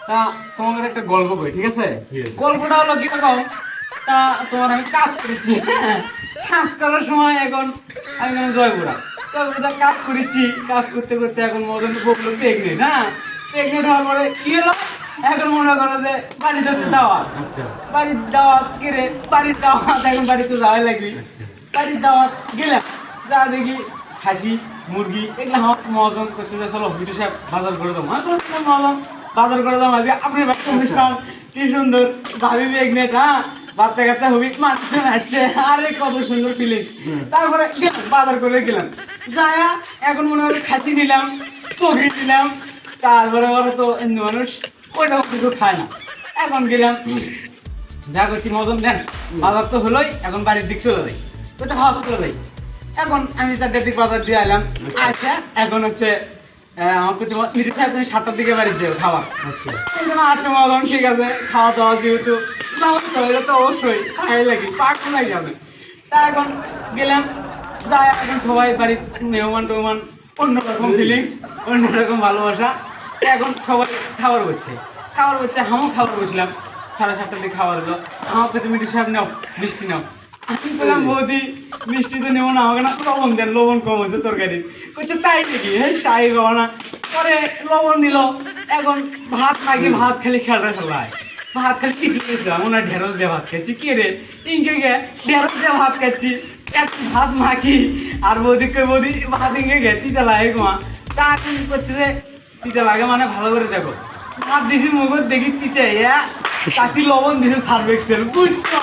তা তোমাদের একটা গল্প কই, ঠিক আছে? গল্পটা হলো কি রকম, তা তোমার আমি কাজ করেছি, হ্যাঁ, কাজ করার সময় এখন আমি গেলাম জয়পুরা। জয়পুরা কাজ করেছি, কাজ করতে করতে এখন মদন বললো প্রেগনেন্ট, হ্যাঁ, প্রেগনেন্ট হওয়ার পরে কি হলো, এখন মনে করো যে বাড়িতে হচ্ছে দাওয়াত, বাড়ির দাওয়াত কেড়ে বাড়ির দাওয়াত, এখন বাড়িতে যাওয়াই লাগবে। বাড়ির দাওয়াত গেলাম, যা দেখি খাসি মুরগি এগুলো আমার মহাজন করছে যে চলো বিটু সাহেব বাজার করে দাও। মহাজন বাজার করে দাও, আজকে আপনি বাচ্চা অনুষ্ঠান কি সুন্দর, ভাবি প্রেগনেন্ট, হ্যাঁ, বাচ্চা কাচ্চা হবি, মানুষজন আসছে, আরে কত সুন্দর ফিলিং। তারপরে গেলাম বাজার করে গেলাম, যায়া এখন মনে হয় খাসি নিলাম, পকড়ি নিলাম, তারপরে ওরা তো হিন্দু মানুষ ওইটা কিছু খায় না। এখন গেলাম যা করছি মদন দেন, বাজার তো হলোই, এখন বাড়ির দিক চলে যাই, ওইটা হাউস করে যাই। এখন আমি 4টার দিকে বাজার দিয়ে আইলাম, আচ্ছা এখন হচ্ছে আমার কাছে মিঠু সাহেব তুমি 7টার দিকে বাড়িতে যাও খাবার। আচ্ছা মদন ঠিক আছে, খাওয়া দাওয়া যেহেতু এটা তো অবশ্যই খাই লাগি, পাক নাই যাবে। তা এখন গেলাম, যাই এখন সবাই বাড়ির মেহমান টেহমান, অন্যরকম ফিলিংস, অন্যরকম ভালোবাসা। এখন সবাই খাবার করছে, আমিও খাবার বসলাম, 7:30টার দিকে খাবার হলো। আমার কাছে মিঠু সাহেব নাও মিষ্টি নাও, আমি বললাম বৌদি মিষ্টি তো নেবো না, আমাকে না লবণ দেন, লবণ কম হয়েছে তরকারি। বলছে তাই নাকি, হ্যাঁ শাহি খাবো না, পরে লবণ দিল। এখন ভাত মাগি, ভাত খালি খেলা খেলায়, ভাত খালি কিছু গেছিলাম, ওনার ঢেঁড়স দিয়ে ভাত খাচ্ছি, কে রে ইঙ্গে গে ঢেঁড়স দিয়ে ভাত খাচ্ছি, এক ভাত মাখি আর বৌদি কই বৌদি ভাত ইঙ্গে গে তিতা লাগে গোয়া। তা এখন করছে যে তিতা লাগে মানে ভালো করে দেখো, ভাত দিছি মুগত দেখি তিতা, কাঁচি লবণ দিছে সার্ফ এক্সেল, বুঝছো।